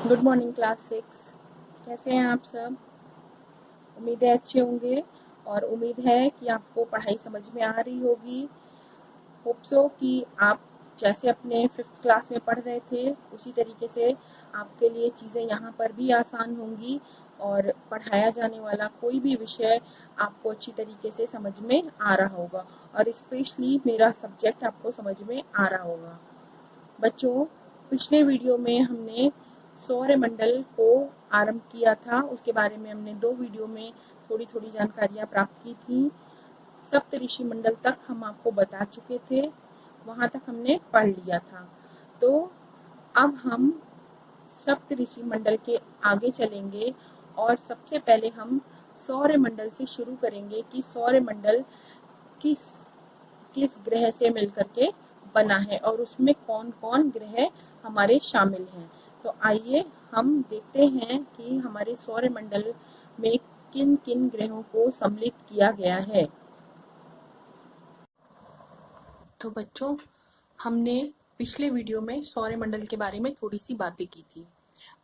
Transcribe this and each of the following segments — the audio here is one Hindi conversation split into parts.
Good morning class 6। कैसे हैं आप सब? उम्मीद है अच्छे होंगे और उम्मीद है कि आपको पढ़ाई समझ में आ रही होगी। होप सो कि आप जैसे अपने 5th क्लास में पढ़ रहे थे उसी तरीके से आपके लिए चीज़ें यहाँ पर भी आसान होंगी और पढ़ाया जाने वाला कोई भी विषय आपको अच्छी तरीके से समझ में आ रहा होगा और स्पेशली मेरा सब्जेक्ट आपको समझ में आ रहा होगा। बच्चों, पिछले वीडियो में हमने सौरमंडल को आरंभ किया था। उसके बारे में हमने 2 वीडियो में थोड़ी थोड़ी जानकारियाँ प्राप्त की थी। सप्तऋषि मंडल तक हम आपको बता चुके थे, वहाँ तक हमने पढ़ लिया था। तो अब हम सप्तऋषि मंडल के आगे चलेंगे और सबसे पहले हम सौरमंडल से शुरू करेंगे कि सौरमंडल किस किस ग्रह से मिलकर के बना है और उसमें कौन कौन ग्रह हमारे शामिल हैं। तो आइए हम देखते हैं कि हमारे सौरमंडल में किन किन ग्रहों को सम्मिलित किया गया है। तो बच्चों, हमने पिछले वीडियो में सौरमंडल के बारे में थोड़ी सी बातें की थी।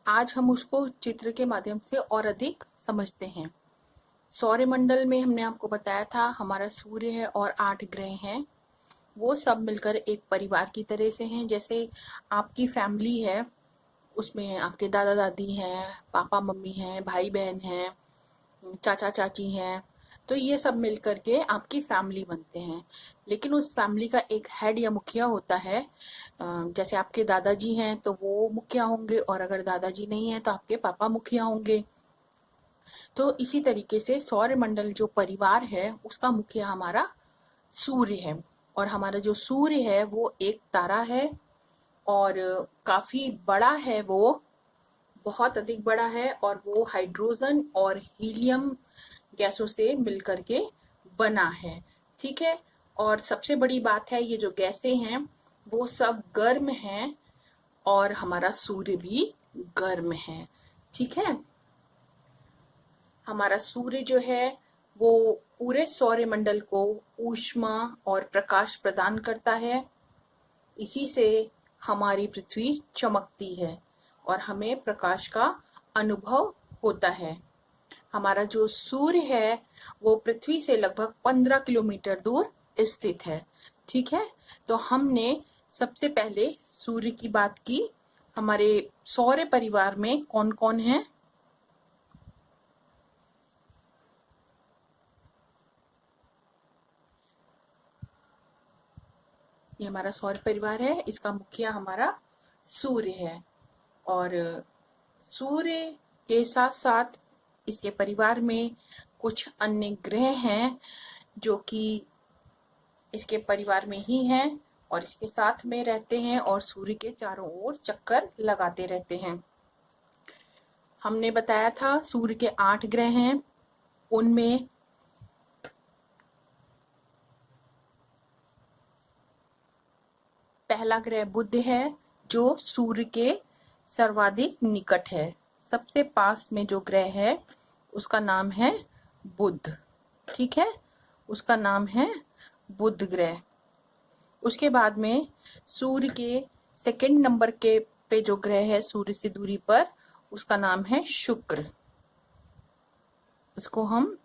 आज हम उसको चित्र के माध्यम से और अधिक समझते हैं। सौरमंडल में हमने आपको बताया था हमारा सूर्य है और 8 ग्रह हैं। वो सब मिलकर एक परिवार की तरह से हैं। जैसे आपकी फैमिली है, उसमें आपके दादा दादी हैं, पापा मम्मी हैं, भाई बहन हैं, चाचा चाची हैं, तो ये सब मिलकर के आपकी फैमिली बनते हैं। लेकिन उस फैमिली का एक हेड या मुखिया होता है। जैसे आपके दादाजी हैं तो वो मुखिया होंगे, और अगर दादाजी नहीं है तो आपके पापा मुखिया होंगे। तो इसी तरीके से सौरमंडल जो परिवार है उसका मुखिया हमारा सूर्य है। और हमारा जो सूर्य है वो एक तारा है और काफी बड़ा है, वो बहुत अधिक बड़ा है, और वो हाइड्रोजन और हीलियम गैसों से मिलकर के बना है। ठीक है। और सबसे बड़ी बात है, ये जो गैसें हैं वो सब गर्म हैं और हमारा सूर्य भी गर्म है। ठीक है। हमारा सूर्य जो है वो पूरे सौरमंडल को ऊष्मा और प्रकाश प्रदान करता है। इसी से हमारी पृथ्वी चमकती है और हमें प्रकाश का अनुभव होता है। हमारा जो सूर्य है वो पृथ्वी से लगभग 15 किलोमीटर दूर स्थित है। ठीक है। तो हमने सबसे पहले सूर्य की बात की। हमारे सौर परिवार में कौन कौन है? ये हमारा सौर परिवार है, इसका मुखिया हमारा सूर्य है। और सूर्य के साथ साथ इसके परिवार में कुछ अन्य ग्रह हैं जो कि इसके परिवार में ही हैं और इसके साथ में रहते हैं और सूर्य के चारों ओर चक्कर लगाते रहते हैं। हमने बताया था सूर्य के 8 ग्रह हैं। उनमें पहला ग्रह बुध है जो सूर्य के सर्वाधिक निकट है। सबसे पास में जो ग्रह है उसका नाम है बुध। ठीक है। उसका नाम है बुध ग्रह। उसके बाद में सूर्य के सेकंड नंबर के पे जो ग्रह है सूर्य से दूरी पर, उसका नाम है शुक्र। इसको हम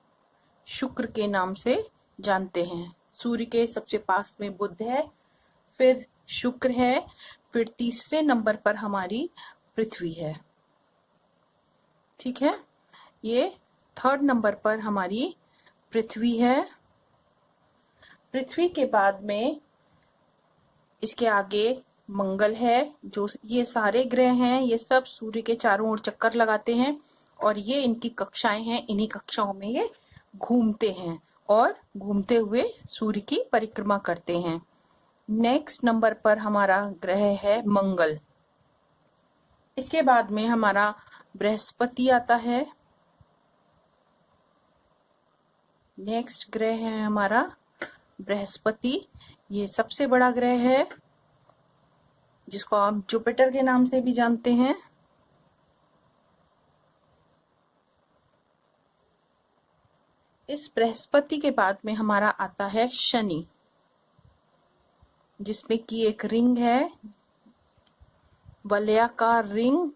शुक्र के नाम से जानते हैं। सूर्य के सबसे पास में बुध है, फिर शुक्र है, फिर तीसरे नंबर पर हमारी पृथ्वी है। ठीक है। ये थर्ड नंबर पर हमारी पृथ्वी है। पृथ्वी के बाद में इसके आगे मंगल है। जो ये सारे ग्रह हैं ये सब सूर्य के चारों ओर चक्कर लगाते हैं और ये इनकी कक्षाएं हैं। इन्हीं कक्षाओं में ये घूमते हैं और घूमते हुए सूर्य की परिक्रमा करते हैं। नेक्स्ट नंबर पर हमारा ग्रह है मंगल। इसके बाद में हमारा बृहस्पति आता है। नेक्स्ट ग्रह है हमारा बृहस्पति। ये सबसे बड़ा ग्रह है जिसको आप जुपिटर के नाम से भी जानते हैं। इस बृहस्पति के बाद में हमारा आता है शनि, जिसमें की एक रिंग है, वलयाकार रिंग।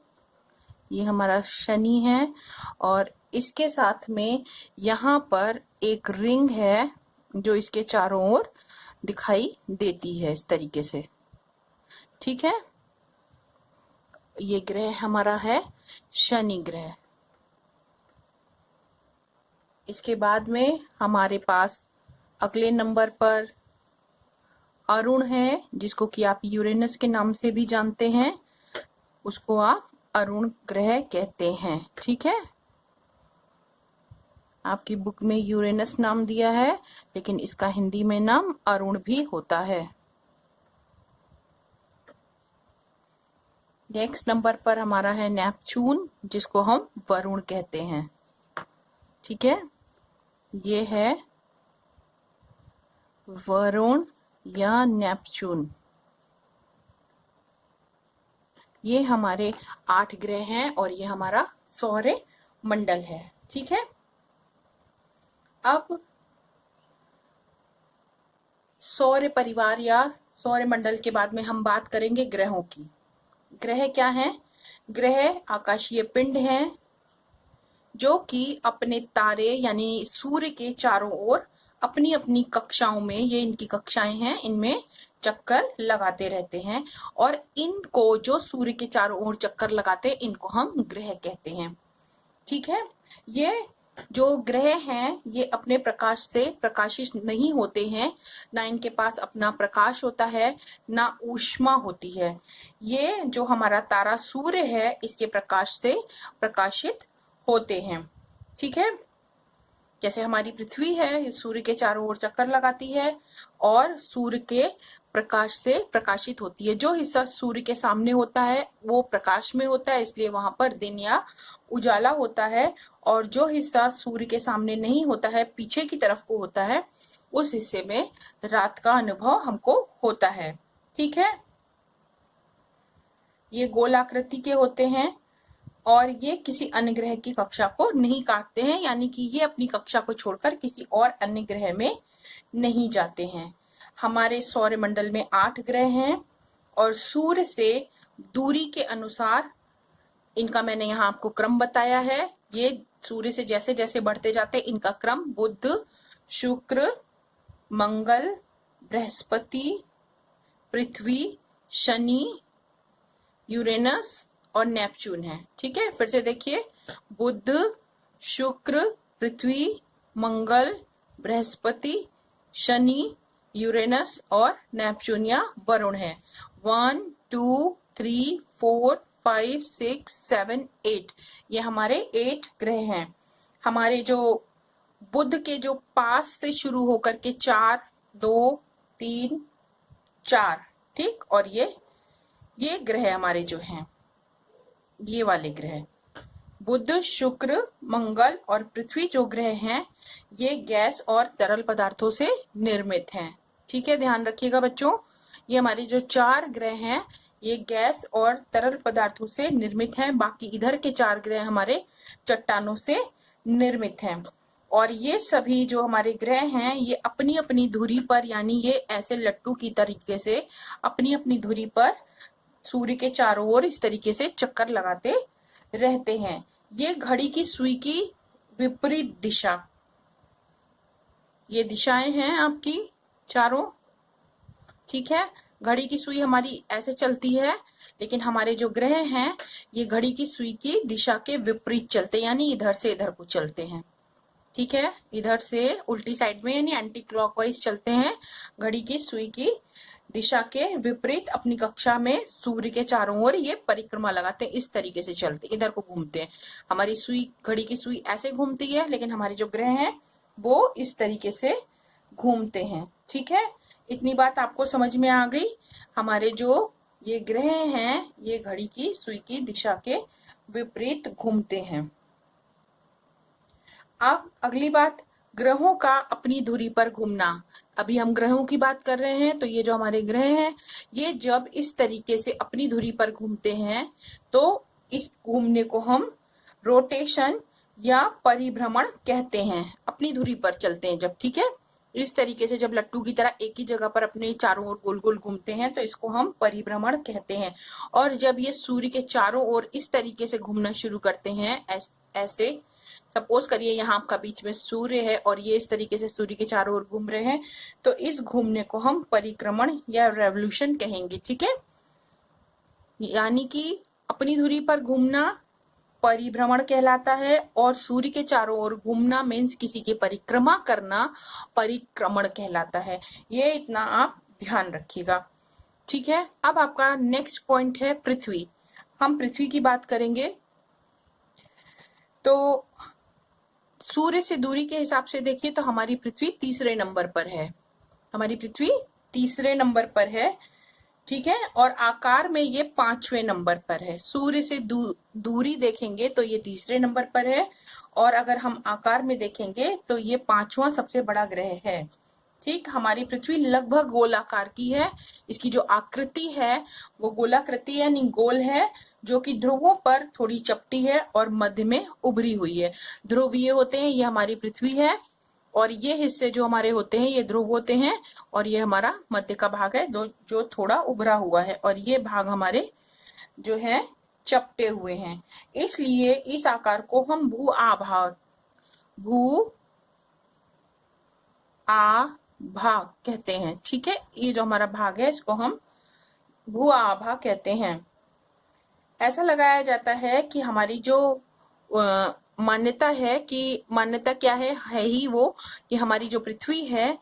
ये हमारा शनि है और इसके साथ में यहाँ पर एक रिंग है जो इसके चारों ओर दिखाई देती है इस तरीके से। ठीक है, ये ग्रह हमारा है शनि ग्रह। इसके बाद में हमारे पास अगले नंबर पर अरुण है, जिसको कि आप यूरेनस के नाम से भी जानते हैं, उसको आप अरुण ग्रह कहते हैं। ठीक है, आपकी बुक में यूरेनस नाम दिया है लेकिन इसका हिंदी में नाम अरुण भी होता है। नेक्स्ट नंबर पर हमारा है नेपच्यून, जिसको हम वरुण कहते हैं। ठीक है, ये है वरुण या नेपच्यून। ये हमारे 8 ग्रह हैं और ये हमारा सौर मंडल है। ठीक है, अब सौर परिवार या सौर मंडल के बाद में हम बात करेंगे ग्रहों की। ग्रह क्या हैं? ग्रह आकाशीय पिंड हैं जो कि अपने तारे यानी सूर्य के चारों ओर अपनी अपनी कक्षाओं में, ये इनकी कक्षाएं हैं, इनमें चक्कर लगाते रहते हैं और इनको जो सूर्य के चारों ओर चक्कर लगाते हैं इनको हम ग्रह कहते हैं। ठीक है, ये जो ग्रह हैं ये अपने प्रकाश से प्रकाशित नहीं होते हैं, ना इनके पास अपना प्रकाश होता है ना ऊष्मा होती है। ये जो हमारा तारा सूर्य है इसके प्रकाश से प्रकाशित होते हैं। ठीक है, जैसे हमारी पृथ्वी है, ये सूर्य के चारों ओर चक्कर लगाती है और सूर्य के प्रकाश से प्रकाशित होती है। जो हिस्सा सूर्य के सामने होता है वो प्रकाश में होता है, इसलिए वहां पर दिन या उजाला होता है, और जो हिस्सा सूर्य के सामने नहीं होता है, पीछे की तरफ को होता है, उस हिस्से में रात का अनुभव हमको होता है। ठीक है, ये गोलाकृति के होते हैं और ये किसी अन्य ग्रह की कक्षा को नहीं काटते हैं, यानी कि ये अपनी कक्षा को छोड़कर किसी और अन्य ग्रह में नहीं जाते हैं। हमारे सौर मंडल में 8 ग्रह हैं और सूर्य से दूरी के अनुसार इनका मैंने यहाँ आपको क्रम बताया है। ये सूर्य से जैसे जैसे बढ़ते जाते हैं इनका क्रम बुध, शुक्र, मंगल, बृहस्पति, पृथ्वी, शनि, यूरेनस और नेपच्यून है। ठीक है, फिर से देखिए, बुध, शुक्र, पृथ्वी, मंगल, बृहस्पति, शनि, यूरेनस और नेपच्यून या वरुण है। 1 2 3 4 5 6 7 8 ये हमारे 8 ग्रह हैं। हमारे जो बुध के जो पास से शुरू होकर के 4 2 3 4, ठीक, और ये ग्रह हमारे जो हैं, ये वाले ग्रह बुध, शुक्र, मंगल और पृथ्वी जो ग्रह हैं ये गैस और तरल पदार्थों से निर्मित हैं। ठीक है, ध्यान रखिएगा बच्चों, ये हमारे जो 4 ग्रह हैं ये गैस और तरल पदार्थों से निर्मित हैं। बाकी इधर के 4 ग्रह हमारे चट्टानों से निर्मित हैं। और ये सभी जो हमारे ग्रह हैं ये अपनी अपनी धुरी पर, यानी ये ऐसे लट्टू की तरीके से अपनी अपनी धुरी पर सूर्य के चारों ओर इस तरीके से चक्कर लगाते रहते हैं। ये घड़ी की सुई की विपरीत दिशा, ये दिशाएं हैं आपकी चारों। ठीक है, घड़ी की सुई हमारी ऐसे चलती है, लेकिन हमारे जो ग्रह हैं ये घड़ी की सुई की दिशा के विपरीत चलते हैं, यानी इधर से इधर को चलते हैं। ठीक है, इधर से उल्टी साइड में यानी एंटी क्लॉकवाइज चलते हैं। घड़ी की सुई की दिशा के विपरीत अपनी कक्षा में सूर्य के चारों ओर ये परिक्रमा लगाते हैं, इस तरीके से चलते, इधर को घूमते हैं। हमारी सुई, घड़ी की सुई ऐसे घूमती है, लेकिन हमारे जो ग्रह हैं वो इस तरीके से घूमते हैं। ठीक है, इतनी बात आपको समझ में आ गई। हमारे जो ये ग्रह हैं ये घड़ी की सुई की दिशा के विपरीत घूमते हैं। अब अगली बात, ग्रहों का अपनी धुरी पर घूमना। अभी हम ग्रहों की बात कर रहे हैं, तो ये जो हमारे ग्रह हैं ये जब इस तरीके से अपनी धुरी पर घूमते हैं तो इस घूमने को हम रोटेशन या परिभ्रमण कहते हैं। अपनी धुरी पर चलते हैं जब, ठीक है, इस तरीके से जब लट्टू की तरह एक ही जगह पर अपने चारों ओर गोल गोल घूमते हैं तो इसको हम परिभ्रमण कहते हैं। और जब ये सूर्य के चारों ओर इस तरीके से घूमना शुरू करते हैं, ऐसे सपोज करिए यहाँ आपका बीच में सूर्य है और ये इस तरीके से सूर्य के चारों ओर घूम रहे हैं, तो इस घूमने को हम परिक्रमण या रेवोल्यूशन कहेंगे। ठीक है, यानी कि अपनी धुरी पर घूमना परिभ्रमण कहलाता है और सूर्य के चारों ओर घूमना मीन्स किसी की परिक्रमा करना परिक्रमण कहलाता है। ये इतना आप ध्यान रखिएगा। ठीक है, अब आपका नेक्स्ट पॉइंट है पृथ्वी। हम पृथ्वी की बात करेंगे। तो सूर्य से दूरी के हिसाब से देखिए तो हमारी पृथ्वी तीसरे नंबर पर है। हमारी पृथ्वी तीसरे नंबर पर है। ठीक है, और आकार में ये 5वें नंबर पर है। सूर्य से दूरी देखेंगे तो ये तीसरे नंबर पर है और अगर हम आकार में देखेंगे तो ये 5वां सबसे बड़ा ग्रह है। ठीक, हमारी पृथ्वी लगभग गोलाकार की है। इसकी जो आकृति है वो गोलाकृति यानी गोल है, जो कि ध्रुवों पर थोड़ी चपटी है और मध्य में उभरी हुई है। ध्रुव ये होते हैं, ये हमारी पृथ्वी है और ये हिस्से जो हमारे होते हैं ये ध्रुव होते हैं और ये हमारा मध्य का भाग है जो थोड़ा उभरा हुआ है और ये भाग हमारे जो है चपटे हुए हैं। इसलिए इस आकार को हम भू आभा कहते हैं। ठीक है, ये जो हमारा भाग है इसको हम भू आभा कहते हैं। ऐसा लगाया जाता है कि हमारी जो मान्यता है कि मान्यता क्या है ही वो कि हमारी जो पृथ्वी है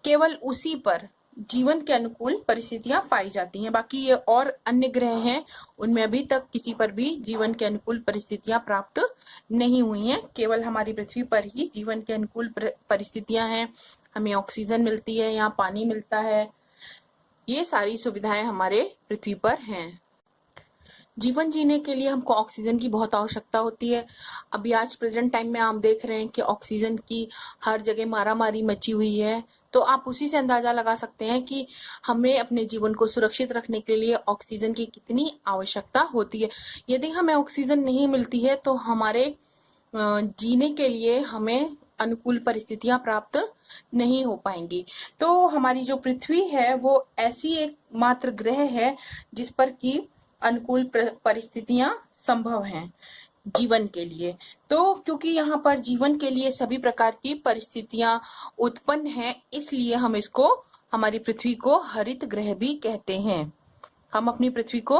केवल उसी पर जीवन के अनुकूल परिस्थितियां पाई जाती हैं। बाकी ये और अन्य ग्रह हैं उनमें अभी तक किसी पर भी जीवन के अनुकूल परिस्थितियां प्राप्त नहीं हुई हैं। केवल हमारी पृथ्वी पर ही जीवन के अनुकूल परिस्थितियां हैं। हमें ऑक्सीजन मिलती है, यहाँ पानी मिलता है, ये सारी सुविधाएं हमारे पृथ्वी पर हैं। जीवन जीने के लिए हमको ऑक्सीजन की बहुत आवश्यकता होती है। अभी आज प्रेजेंट टाइम में हम देख रहे हैं कि ऑक्सीजन की हर जगह मारामारी मची हुई है। तो आप उसी से अंदाजा लगा सकते हैं कि हमें अपने जीवन को सुरक्षित रखने के लिए ऑक्सीजन की कितनी आवश्यकता होती है। यदि हमें ऑक्सीजन नहीं मिलती है तो हमारे जीने के लिए हमें अनुकूल परिस्थितियां प्राप्त नहीं हो पाएंगी। तो हमारी जो पृथ्वी है वो ऐसी एक मात्र ग्रह है जिस पर कि अनुकूल परिस्थितियां संभव हैं जीवन के लिए। तो क्योंकि यहाँ पर जीवन के लिए सभी प्रकार की परिस्थितियां उत्पन्न हैं, इसलिए हम इसको हमारी पृथ्वी को हरित ग्रह भी कहते हैं। हम अपनी पृथ्वी को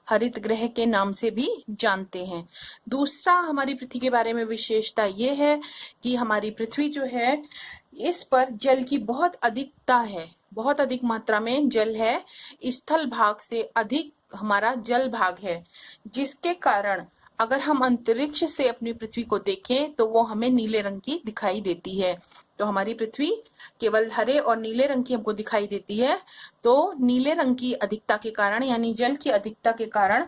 हरित ग्रह के नाम से भी जानते हैं। दूसरा हमारी पृथ्वी के बारे में विशेषता ये है कि हमारी पृथ्वी जो है इस पर जल की बहुत अधिकता है, बहुत अधिक मात्रा में जल है। स्थल भाग से अधिक हमारा जल भाग है, जिसके कारण अगर हम अंतरिक्ष से अपनी पृथ्वी को देखें तो वो हमें नीले रंग की दिखाई देती है। तो हमारी पृथ्वी केवल हरे और नीले रंग की हमको दिखाई देती है। तो नीले रंग की अधिकता के कारण यानी जल की अधिकता के कारण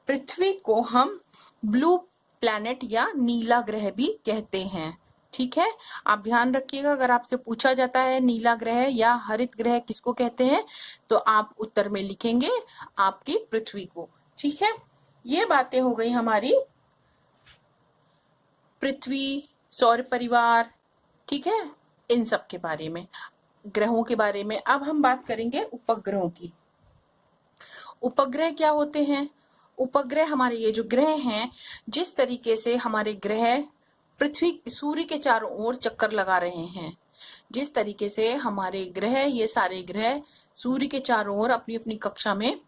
पृथ्वी को हम ब्लू प्लैनेट या नीला ग्रह भी कहते हैं। ठीक है, आप ध्यान रखिएगा, अगर आपसे पूछा जाता है नीला ग्रह या हरित ग्रह किसको कहते हैं तो आप उत्तर में लिखेंगे आपकी पृथ्वी को। ठीक है, ये बातें हो गई हमारी पृथ्वी, सौर परिवार, ठीक है, इन सब के बारे में, ग्रहों के बारे में। अब हम बात करेंगे उपग्रहों की। उपग्रह क्या होते हैं? उपग्रह हमारे ये जो ग्रह हैं, जिस तरीके से हमारे ग्रह पृथ्वी सूर्य के चारों ओर चक्कर लगा रहे हैं, जिस तरीके से हमारे ग्रह, ये सारे ग्रह सूर्य के चारों ओर अपनी अपनी कक्षा में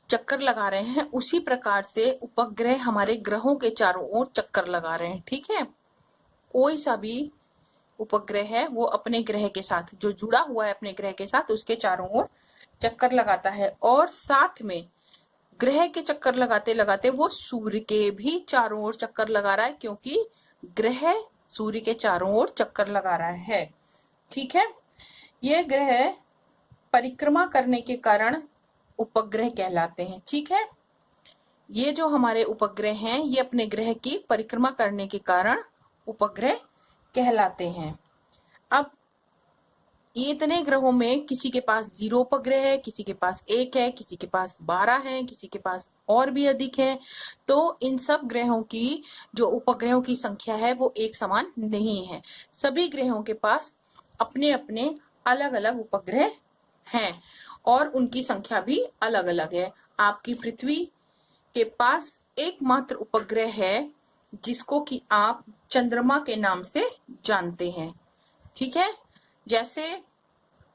चक्कर लगा रहे हैं, उसी प्रकार से उपग्रह हमारे ग्रहों के चारों ओर चक्कर लगा रहे हैं। ठीक है, कोई सा भी उपग्रह है वो अपने ग्रह के साथ जो जुड़ा हुआ है अपने ग्रह के साथ उसके चारों ओर चक्कर लगाता है और साथ में ग्रह के चक्कर लगाते लगाते वो सूर्य के भी चारों ओर चक्कर लगा रहा है, क्योंकि ग्रह सूर्य के चारों ओर चक्कर लगा रहा है। ठीक है, ये ग्रह परिक्रमा करने के कारण उपग्रह कहलाते हैं। ठीक है, ये जो हमारे उपग्रह हैं ये अपने ग्रह की परिक्रमा करने के कारण उपग्रह कहलाते हैं। अब ये इतने ग्रहों में किसी के पास 0 उपग्रह है, किसी के पास 1 है, किसी के पास 12 है, किसी के पास और भी अधिक है। तो इन सब ग्रहों की जो उपग्रहों की संख्या है वो एक समान नहीं है। सभी ग्रहों के पास अपने अपने अलग अलग उपग्रह हैं और उनकी संख्या भी अलग अलग है। आपकी पृथ्वी के पास एकमात्र उपग्रह है जिसको कि आप चंद्रमा के नाम से जानते हैं। ठीक है, जैसे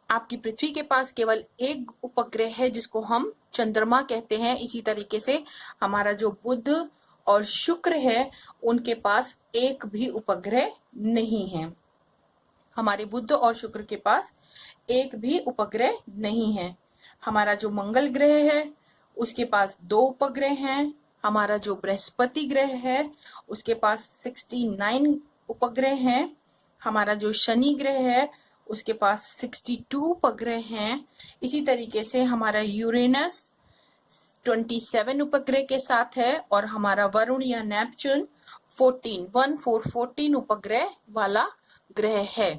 आपकी पृथ्वी के पास केवल एक उपग्रह है जिसको हम चंद्रमा कहते हैं, इसी तरीके से हमारा जो बुध और शुक्र है उनके पास एक भी उपग्रह नहीं है। हमारे बुध और शुक्र के पास एक भी उपग्रह नहीं है। हमारा जो मंगल ग्रह है उसके पास 2 उपग्रह हैं। हमारा जो बृहस्पति ग्रह है उसके पास 69 उपग्रह हैं। हमारा जो शनि ग्रह है उसके पास 62 उपग्रह हैं। इसी तरीके से हमारा यूरेनस 27 उपग्रह के साथ है और हमारा वरुण या नेपच्यून 14 उपग्रह वाला ग्रह है।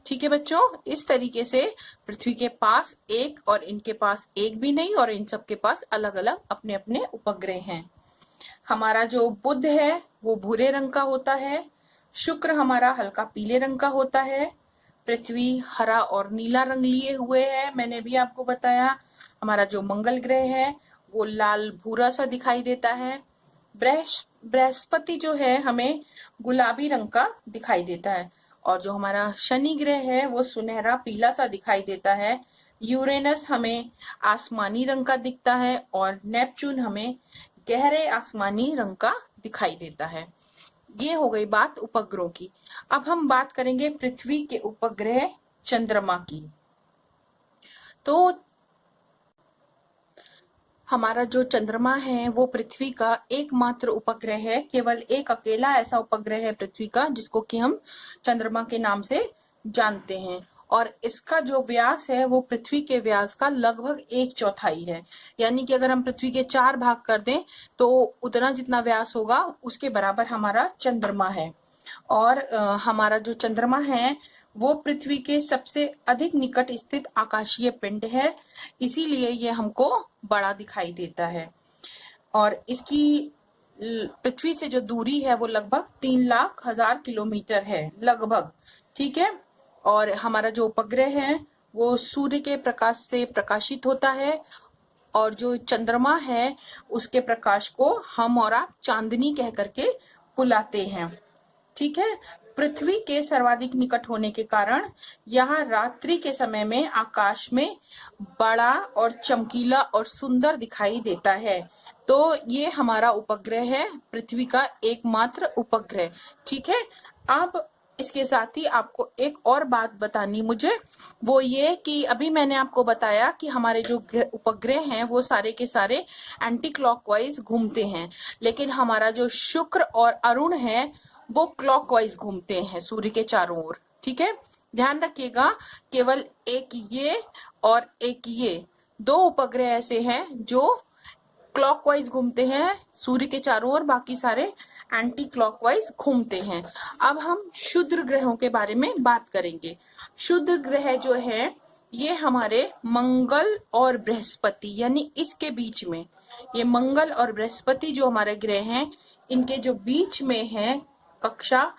ठीक है बच्चों, इस तरीके से पृथ्वी के पास एक और इनके पास एक भी नहीं और इन सब के पास अलग अलग अपने अपने उपग्रह हैं। हमारा जो बुध है वो भूरे रंग का होता है, शुक्र हमारा हल्का पीले रंग का होता है, पृथ्वी हरा और नीला रंग लिए हुए है, मैंने भी आपको बताया। हमारा जो मंगल ग्रह है वो लाल भूरा सा दिखाई देता है। बृहस्पति जो है हमें गुलाबी रंग का दिखाई देता है और जो हमारा शनि ग्रह है वो सुनहरा पीला सा दिखाई देता है। यूरेनस हमें आसमानी रंग का दिखता है और नेपच्यून हमें गहरे आसमानी रंग का दिखाई देता है। ये हो गई बात उपग्रहों की। अब हम बात करेंगे पृथ्वी के उपग्रह चंद्रमा की। तो हमारा जो चंद्रमा है वो पृथ्वी का एकमात्र उपग्रह है। केवल एक अकेला ऐसा उपग्रह है पृथ्वी का जिसको कि हम चंद्रमा के नाम से जानते हैं और इसका जो व्यास है वो पृथ्वी के व्यास का लगभग 1/4 है। यानी कि अगर हम पृथ्वी के 4 भाग कर दें तो उतना जितना व्यास होगा उसके बराबर हमारा चंद्रमा है। और हमारा जो चंद्रमा है वो पृथ्वी के सबसे अधिक निकट स्थित आकाशीय पिंड है, इसीलिए ये हमको बड़ा दिखाई देता है। और इसकी पृथ्वी से जो दूरी है वो लगभग 3,00,000 किलोमीटर है लगभग। ठीक है, और हमारा जो उपग्रह है वो सूर्य के प्रकाश से प्रकाशित होता है और जो चंद्रमा है उसके प्रकाश को हम और आप चांदनी कह करके बुलाते हैं। ठीक है, पृथ्वी के सर्वाधिक निकट होने के कारण यहाँ रात्रि के समय में आकाश में बड़ा और चमकीला और सुंदर दिखाई देता है। तो ये हमारा उपग्रह है, पृथ्वी का एकमात्र उपग्रह। ठीक है, अब इसके साथ ही आपको एक और बात बतानी मुझे, वो ये कि अभी मैंने आपको बताया कि हमारे जो उपग्रह हैं वो सारे के सारे एंटी क्लॉकवाइज घूमते हैं, लेकिन हमारा जो शुक्र और अरुण है वो क्लॉकवाइज घूमते हैं सूर्य के चारों ओर। ठीक है, ध्यान रखिएगा, केवल एक ये और एक ये 2 उपग्रह ऐसे हैं जो क्लॉकवाइज घूमते हैं सूर्य के चारों ओर, बाकी सारे एंटी क्लॉकवाइज घूमते हैं। अब हम क्षुद्र ग्रहों के बारे में बात करेंगे। क्षुद्र ग्रह जो है ये हमारे मंगल और बृहस्पति यानी इसके बीच में, ये मंगल और बृहस्पति जो हमारे ग्रह हैं इनके जो बीच में है कक्षा,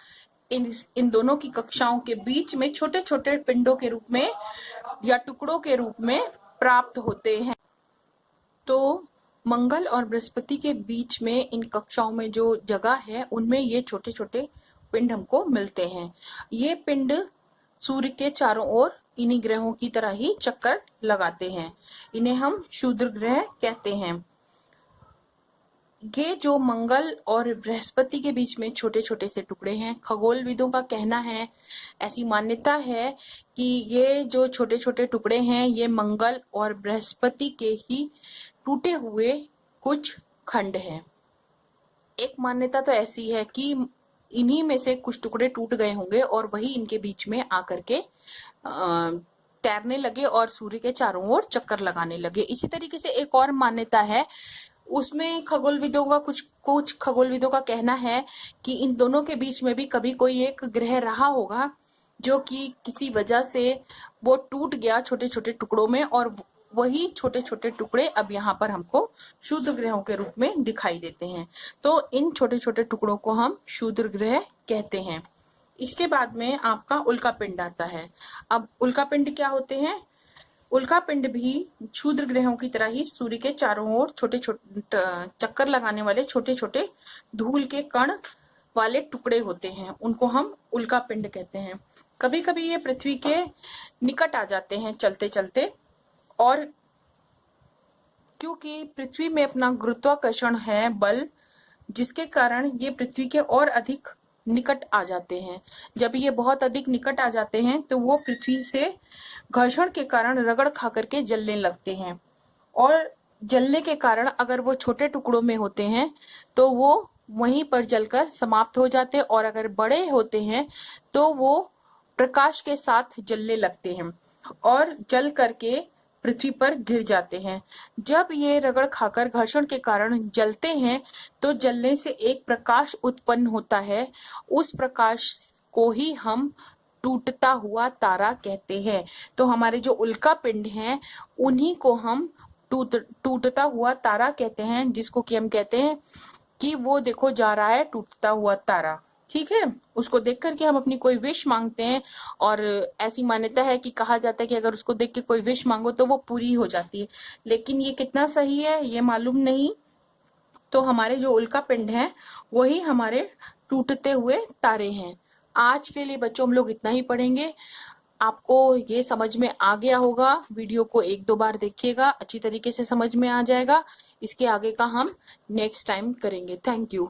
इन दोनों की कक्षाओं के बीच में छोटे छोटे पिंडों के रूप में या टुकड़ों के रूप में प्राप्त होते हैं। तो मंगल और बृहस्पति के बीच में इन कक्षाओं में जो जगह है उनमें ये छोटे छोटे पिंड हमको मिलते हैं। ये पिंड सूर्य के चारों ओर इन्हीं ग्रहों की तरह ही चक्कर लगाते हैं, इन्हें हम क्षुद्र ग्रह कहते हैं। ये जो मंगल और बृहस्पति के बीच में छोटे छोटे से टुकड़े हैं, खगोलविदों का कहना है, ऐसी मान्यता है कि ये जो छोटे छोटे टुकड़े हैं ये मंगल और बृहस्पति के ही टूटे हुए कुछ खंड हैं। एक मान्यता तो ऐसी है कि इन्हीं में से कुछ टुकड़े टूट गए होंगे और वही इनके बीच में आकर के तैरने लगे और सूर्य के चारों ओर चक्कर लगाने लगे। इसी तरीके से एक और मान्यता है, उसमें कुछ खगोलविदों का कहना है कि इन दोनों के बीच में भी कभी कोई एक ग्रह रहा होगा जो कि किसी वजह से वो टूट गया छोटे छोटे टुकड़ों में, और वही छोटे छोटे टुकड़े अब यहाँ पर हमको क्षुद्र ग्रहों के रूप में दिखाई देते हैं। तो इन छोटे छोटे टुकड़ों को हम क्षुद्र ग्रह कहते हैं। इसके बाद में आपका उल्का पिंड आता है। अब उल्का पिंड क्या होते हैं? उल्का पिंड भी क्षुद्र ग्रहों की तरह ही सूर्य के चारों ओर छोटे छोटे चक्कर लगाने वाले छोटे छोटे धूल के कण वाले टुकड़े होते हैं, उनको हम उल्का पिंड कहते हैं। कभी कभी ये पृथ्वी के निकट आ जाते हैं चलते चलते, और क्योंकि पृथ्वी में अपना गुरुत्वाकर्षण है बल, जिसके कारण ये पृथ्वी के और अधिक निकट आ जाते हैं। जब ये बहुत अधिक निकट आ जाते हैं तो वो पृथ्वी से घर्षण के कारण रगड़ खा करके जलने लगते हैं, और जलने के कारण अगर वो छोटे टुकड़ों में होते हैं तो वो वहीं पर जलकर समाप्त हो जाते हैं, और अगर बड़े होते हैं तो वो प्रकाश के साथ जलने लगते हैं और जल करके पृथ्वी पर गिर जाते हैं। जब ये रगड़ खाकर घर्षण के कारण जलते हैं तो जलने से एक प्रकाश उत्पन्न होता है। उस प्रकाश को ही हम टूटता हुआ तारा कहते हैं। तो हमारे जो उल्का पिंड हैं उन्हीं को हम टूटता हुआ तारा कहते हैं, जिसको कि हम कहते हैं कि वो देखो जा रहा है टूटता हुआ तारा। ठीक है, उसको देख करके हम अपनी कोई विश मांगते हैं, और ऐसी मान्यता है कि कहा जाता है कि अगर उसको देख के कोई विश मांगो तो वो पूरी हो जाती है। लेकिन ये कितना सही है ये मालूम नहीं। तो हमारे जो उल्का पिंड है वही हमारे टूटते हुए तारे हैं। आज के लिए बच्चों हम लोग इतना ही पढ़ेंगे। आपको ये समझ में आ गया होगा। वीडियो को 1-2 बार देखिएगा, अच्छी तरीके से समझ में आ जाएगा। इसके आगे का हम नेक्स्ट टाइम करेंगे। Thank you.